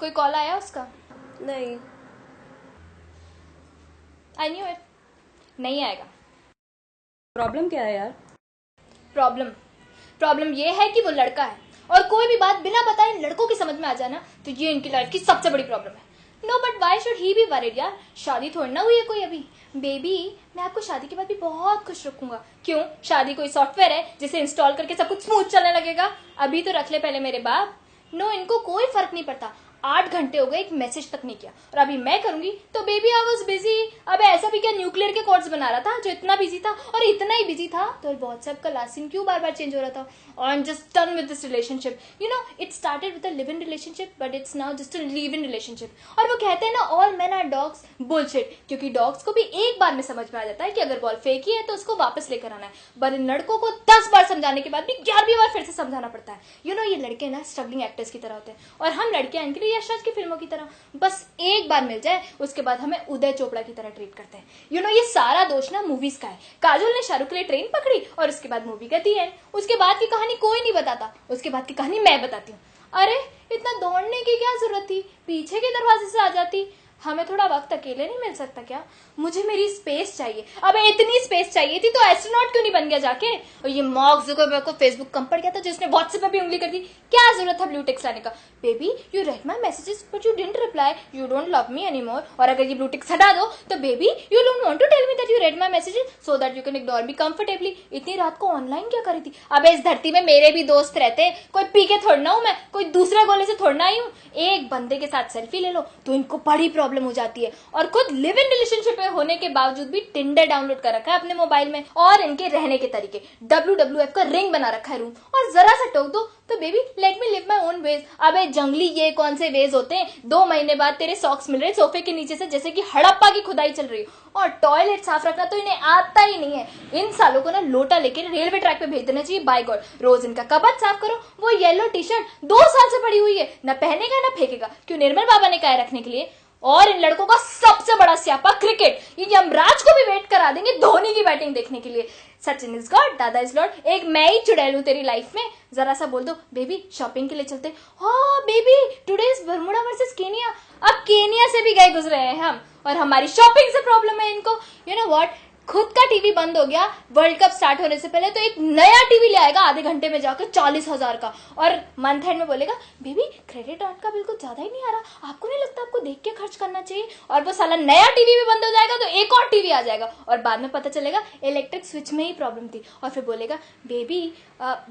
कोई कॉल आया उसका? नहीं। आई न्यू इट, नहीं आएगा। प्रॉब्लम क्या है यार? प्रॉब्लम ये है कि वो लड़का है, और कोई भी बात बिना बताए लड़कों की समझ में आ जाए ना, तो ये इनकी लाइफ की सबसे बड़ी प्रॉब्लम है। No but why should he be worried यार? शादी थोड़ी ना हुई है कोई अभी। बेबी, मैं आपको शादी के बाद भी बहुत खुश रखूंगा। क्यों? शादी कोई सॉफ्टवेयर है जिसे इंस्टॉल करके सब कुछ स्मूथ चलने लगेगा? अभी तो रख ले पहले मेरे बाप। नो, इनको कोई फर्क नहीं पड़ता। 8 घंटे हो गए, एक मैसेज तक नहीं किया, और अभी मैं करूंगी तो बेबी आई वाज बिजी। अब ऐसा भी क्या न्यूक्लियर के कोड्स बना रहा था जो इतना बिजी था, और इतना ही बिजी था तो व्हाट्सएप का लास्ट सीन क्यों बार बार चेंज हो रहा था? I am just done with this relationship. You know, it started with a live in relationship but it's now just a leave in relationship. और वो कहते हैं ना, all men are dogs. Bullshit. क्योंकि डॉग्स को भी एक बार में समझ में आ जाता है कि अगर बॉल फेंकी है तो उसको वापस लेकर आना है, पर इन लड़कों को 10 बार समझाने के बाद भी 11वीं बार फिर से समझाना पड़ता है। यू नो, ये लड़के ना स्ट्रगलिंग एक्टर्स की तरह होते हैं, और हम लड़कियां इनके लिए यशराज की फिल्मों की तरह बस एक बार मिल जाए उसके बाद हमें उदय चोपड़ा की तरह ट्रीट करते हैं। यू नो, ये सारा दोष ना मूवीज का है। काजोल ने शाहरुख के लिए ट्रेन पकड़ी और उसके बाद मूवी का दी एंड। उसके बाद की कहानी कोई नहीं बताता, उसके बाद की कहानी मैं बताती हूँ। अरे, इतना दौड़ने की क्या जरूरत थी? पीछे के दरवाजे से आ जाती। हमें थोड़ा वक्त अकेले नहीं मिल सकता क्या? मुझे मेरी स्पेस चाहिए। अबे, इतनी स्पेस चाहिए थी तो एस्ट्रोनॉट क्यों नहीं बन गया जाके? और ये मार्क जुकरबर्ग को फेसबुक कम पड़ गया था जिसने व्हाट्सएप पे भी उंगली कर दी। क्या जरूरत था ब्लू टिक्स लाने का? Baby, you read my messages but you didn't reply, you don't love me anymore. और अगर ये ब्लू टिक्स हटा दो तो baby, you don't want to tell me that you read my messages so that you can ignore me comfortably. इतनी रात को online क्या करी थी? अबे, इस धरती में मेरे भी दोस्त रहते हैं, कोई पी के थोड़ना हूं मैं, कोई दूसरे गोले से थोड़ना आई हूं। एक बंदे के साथ सेल्फी ले लो तो इनको बड़ी प्रॉब्लम हो जाती है, और खुद लिव इन रिलेशनशिप में होने के बावजूद भी टिंडर डाउनलोड कर रखा है अपने मोबाइल में। और इनके रहने के तरीके, WWF का रिंग बना रखा है रूम, और जरा सा टोक दो तो baby let me live my own ways. अबे जंगली, ये कौन से वेज होते हैं? 2 महीने बाद तेरे सॉक्स मिल रहे सोफे के नीचे से जैसे कि हड़प्पा की खुदाई चल रही हो। और टॉयलेट साफ रखना तो इन्हें आता ही नहीं है। इन सालों को ना लोटा लेकर रेलवे ट्रैक पे भेज देना चाहिए। बाय गॉड, रोज इनका कबट साफ करो। वो येलो टी शर्ट 2 साल से पड़ी हुई है, ना पहनेगा ना फेंकेगा। क्यों? निर्मल बाबा ने कहा रखने के लिए। और इन लड़कों का सबसे बड़ा स्यापा क्रिकेट। ये यमराज को भी वेट करा देंगे धोनी की बैटिंग देखने के लिए। सचिन इज गॉड, दादा इज लॉर्ड। एक मैं ही चुड़ैल हूं तेरी लाइफ में। जरा सा बोल दो बेबी शॉपिंग के लिए चलते। हाँ baby, today is Bermuda versus Kenya. अब केनिया से भी गए गुजरे हैं हम, और हमारी शॉपिंग से प्रॉब्लम है इनको। यू नो व्हाट, खुद का टीवी बंद हो गया वर्ल्ड कप स्टार्ट होने से पहले, तो एक नया टीवी ले आएगा आधे घंटे में जाकर 40,000 का, और मंथ एंड में बोलेगा बेबी क्रेडिट कार्ड का बिल कुछ ज्यादा ही नहीं आ रहा, आपको नहीं लगता आपको देख के खर्च करना चाहिए? और वो साला नया टीवी भी बंद हो जाएगा तो एक और टीवी आ जाएगा, और बाद में पता चलेगा इलेक्ट्रिक स्विच में ही प्रॉब्लम थी, और फिर बोलेगा बेबी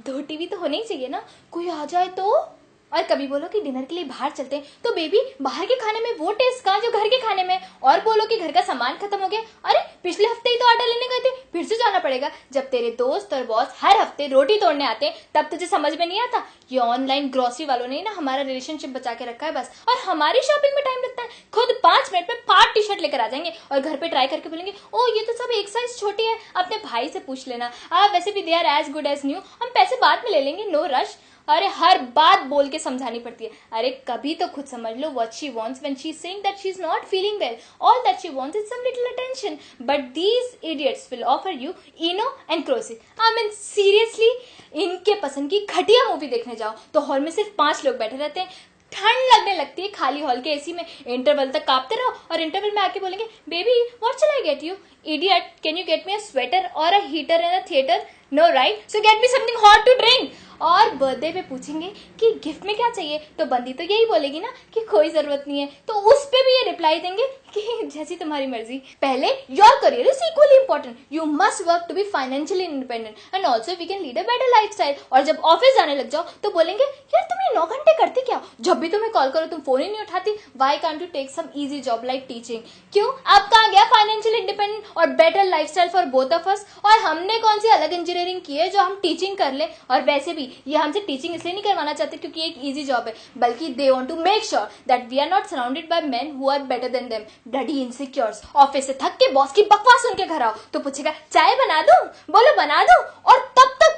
2 टीवी तो होने ही चाहिए ना, कोई आ जाए तो। और कभी बोलो कि डिनर के लिए बाहर चलते हैं तो बेबी बाहर के खाने में वो टेस्ट कहाँ जो घर के खाने में। और बोलो कि घर का सामान खत्म हो गया, अरे पिछले हफ्ते ही तो आटा लेने गए थे, फिर से जाना पड़ेगा। जब तेरे दोस्त और बॉस हर हफ्ते रोटी तोड़ने आते हैं तब तुझे समझ में नहीं आता। ये ऑनलाइन ग्रोसरी वालों ने ना हमारा रिलेशनशिप बचा के रखा है बस, और हमारी शॉपिंग में टाइम लगता है। खुद 5 मिनट में 5 टी शर्ट लेकर आ जाएंगे, और घर पे ट्राई करके बोलेंगे ओ ये तो सब एक साइज छोटी है, अपने भाई से पूछ लेना, वैसे भी they are as good as new, हम पैसे बाद में ले लेंगे, नो रश। अरे हर बात बोल के समझानी पड़ती है। अरे कभी तो खुद समझ लो what she wants when she's saying that she's not feeling well. All that she wants is some little attention. But these idiots will offer you Eno and Croce. I mean seriously, इनके पसंद की घटिया movie देखने जाओ तो hall में सिर्फ 5 लोग बैठे रहते हैं। ठंड लगने लगती है खाली हॉल के एसी में। इंटरवल तक कांपते रहो, और इंटरवल में आके बोलेंगे baby what shall I get you? Idiot, can you get me a sweater और a heater in a theater? No right, so get me something hot to drink. और बर्थडे पे पूछेंगे कि गिफ्ट में क्या चाहिए, तो बंदी तो यही बोलेगी ना कि कोई जरूरत नहीं है, तो उस पे भी ये रिप्लाई देंगे कि जैसी तुम्हारी मर्जी। पहले your career is equally important, you must work to be financially independent and also we can lead a better lifestyle. और जब ऑफिस जाने लग जाओ तो बोलेंगे यार तुम ये 9 घंटे करते क्या? जब भी तुम्हें कॉल करो तुम फोन ही नहीं उठाती। Why can't you take some easy job like teaching? क्यों, अब कहाँ गया फाइनेंशियल इंडिपेंडेंट और better lifestyle for both of us? और हमने कौन सी अलग इंजीनियरिंग की है जो हम टीचिंग कर ले? और वैसे भी ये हमसे टीचिंग इसलिए नहीं करवाना चाहते क्योंकि एक इजी जॉब है, बल्कि they want to make sure that we are not surrounded by men who are better than them. Bloody insecures. Office से थक के बॉस की बकवास सुन के घर आओ तो पूछेगा चाय बना दूं, बोलो बना दूं, और तब तक